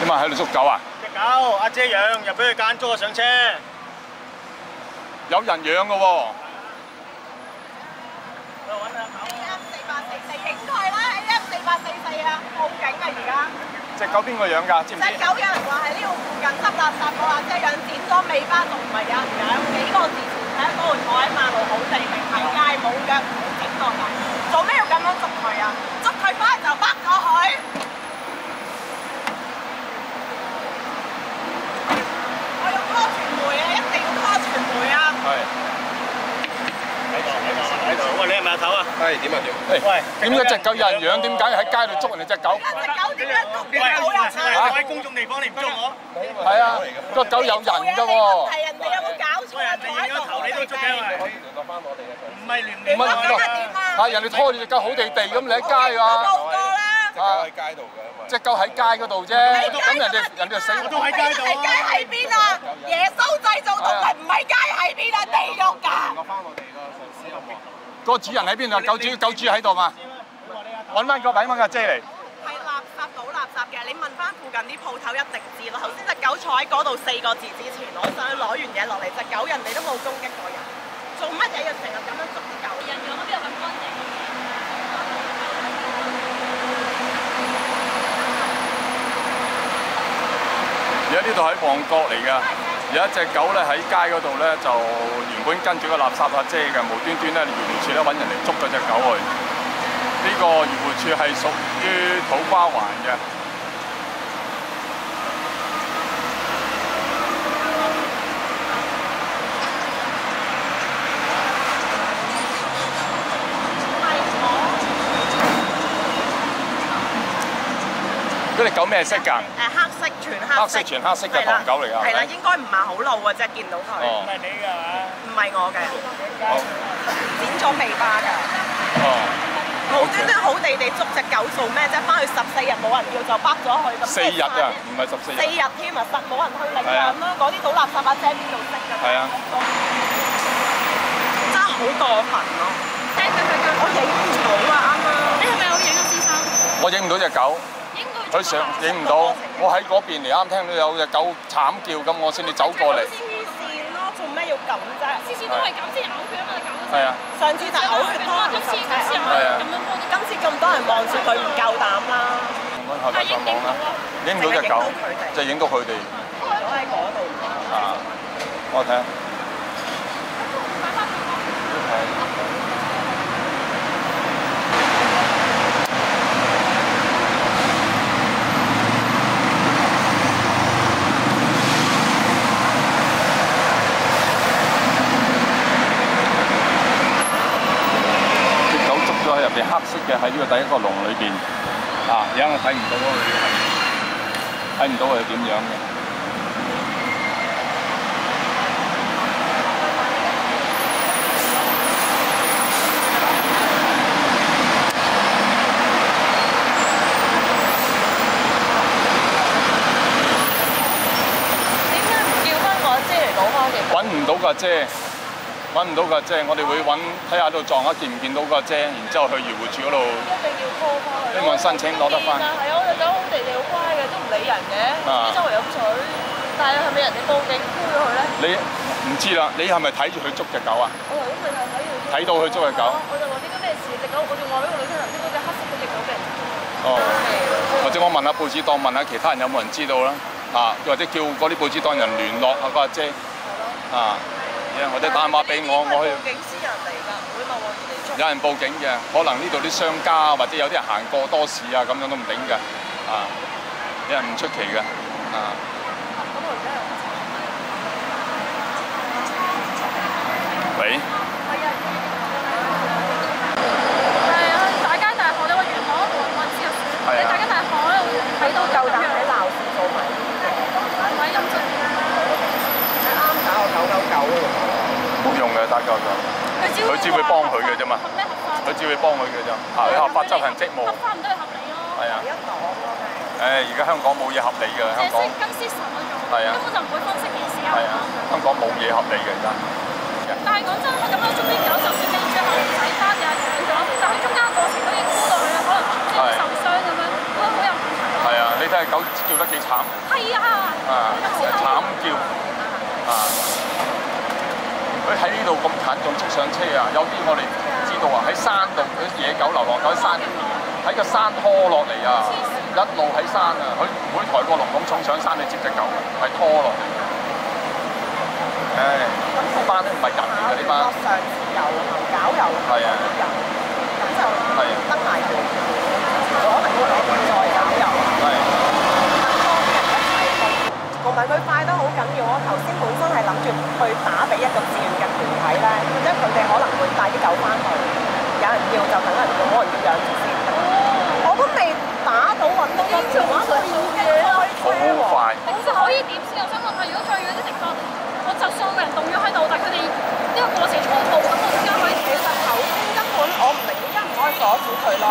點啊？喺度捉狗啊？隻狗，阿姐養，又俾佢間租上車。有人養嘅喎。去揾下狗。4844影佢啦，AM4844啊，報警啊而家。隻狗邊個養㗎？知唔知？隻狗有人話喺呢度附近執垃圾個阿姐養，剪咗尾巴仲唔係有人養？幾個字前喺嗰度坐喺馬路好地平係街冇腳冇整過嚟，做咩要咁樣捉佢啊？捉佢翻嚟就bắt咗佢。我要 call 傳媒啊！一定要 call 傳媒啊！係。喺度，喂，你係咪阿頭啊？係點啊點？喂，點解隻狗有人養？點解喺街度捉人哋隻狗？隻狗點樣捉喂，狗入我喺公眾地方，你唔捉我？係啊，個狗有人㗎喎。係人哋有冇搞錯啊？人哋影咗頭，你都捉嘅係。聯絡翻我哋嘅。唔係聯唔係點啊？係人哋拖住隻狗好地地咁，你喺街㗎。報過啦。隻狗喺街度嘅，因為隻狗喺街嗰度啫，咁人哋就死。我都喺街度啊！街喺邊啊？耶穌製造動物唔係街喺邊啊？地獄㗎！聯絡翻我哋個上司好唔好？個主人喺邊啊？狗主喺度嘛？揾翻個揾架遮嚟。係垃圾倒垃圾嘅，你問翻附近啲鋪頭一定知咯。頭先隻狗坐喺嗰度4個字之前，我上去攞完嘢落嚟，隻狗人哋都冇攻擊過人，做乜嘢要成日咁樣捉啲狗？人養邊有咁乾淨？而家呢度喺旺角嚟㗎，有一隻狗咧喺街嗰度咧，就原本跟住個垃圾阿姐嘅，無端端咧漁護處咧揾人嚟捉嗰隻狗去。呢個漁護處係屬於土瓜灣嘅。嗰隻狗咩色㗎？黑色，全黑色。全黑色嘅唐狗嚟㗎。係啦，應該唔係好老嘅啫，見到佢。唔係你㗎嘛？唔係我嘅，剪咗尾巴㗎。哦。無端端好地地捉隻狗做咩啫？翻去14日冇人要就bắt咗佢咁。4日啊，唔係14日。4日添啊，實冇人去領養啦。嗰啲倒垃圾阿姐邊度識㗎？係啊。真係好過分咯！我影唔到啊，啱啱。你係咪有影啊，先生？我影唔到隻狗。佢上影唔到，我喺嗰邊嚟啱聽到有隻狗慘叫咁，我先至走過嚟。黐線咯，做咩要咁啫？次次都係咁，之前嘔血啊嘛，狗。係啊。上次就嘔血拖50尺。係啊。今次咁多人望住佢唔夠膽啦。但係影唔到啊！影唔到隻狗，就影到佢哋。我喺嗰度。啊！我睇下。喺入邊黑色嘅喺呢個第一個籠裏邊，啊！而家我睇唔到啊，睇唔到佢點樣嘅。點解唔叫翻個姐嚟攞翻嘅？揾唔到個姐。揾唔到架遮，我哋會揾睇下度撞下見唔見到架遮，然之後去漁護處嗰度，一定要 call 翻佢。希望申請攞得翻。係啊，我隻狗好地地好乖嘅，都唔理人嘅，啲周圍飲水。但係係咪人哋報警呼咗佢咧？你唔知啦，你係咪睇住佢捉隻狗啊？我頭先咪就睇到佢捉隻狗。我就話點解咩事？隻狗，我仲話俾個女聽頭先嗰隻黑色嗰隻狗俾人捉。哦。或者我問下報紙檔，問下其他人有冇人知道啦？啊，或者叫嗰啲報紙檔人聯絡下個阿姐。啊。或者打電話俾我，我去。報警私人嚟㗎，唔會話話你捉。有人報警嘅，可能呢度啲商家或者有啲人行過多事啊，咁樣都唔定㗎。啊，有人唔出奇㗎。啊。喂。係啊，大間大學有個元朗嗰度，我知啊。你大間大學咧會睇到夠膽喺鬧市做埋呢啲嘅，唔係飲醉。999冇用嘅，打999。佢只會幫佢嘅啫嘛。佢只會幫佢嘅啫。嚇，佢合法執行職務。合法唔得係合理咯。係啊。而家香港冇嘢合理嘅，香港。跟司神嗰種。係啊。根本就唔會分析件事啊。係啊，香港冇嘢合理嘅而家。但係講真，咁樣捉啲狗，就算你最後唔使翻嘅，但係中間過程都已經箍到佢啦，可能即係受傷咁樣，覺得好有問題。係啊，你睇下狗叫得幾慘。係啊。啊，慘叫。啊！佢喺呢度咁近仲捉上車啊！有啲我哋知道啊，喺山度嗰啲野狗、流浪狗喺山喺個山拖落嚟啊！一路喺山啊，佢唔會抬過龍咁衝上山去接隻狗，係拖落嚟。唉，呢班都唔係人嚟㗎，呢班。上次遊行搞遊行嗰啲人，咁就登埋橋，可能要攞再搞遊行。係。同埋佢快得好緊要，我頭先本身係諗住去打俾一個志願嘅團體咧，或者佢哋可能會帶啲狗翻去，有人要就等人要，冇人要養住先。我都未打到揾到個電話，佢已經開車喎。好快。其實可以點先？我想問下，如果佢有啲情況，我就數個人凍咗喺度，但係佢哋呢個過程粗暴，咁我點解可以？其實頭先根本我唔明點解唔可以阻止佢咯。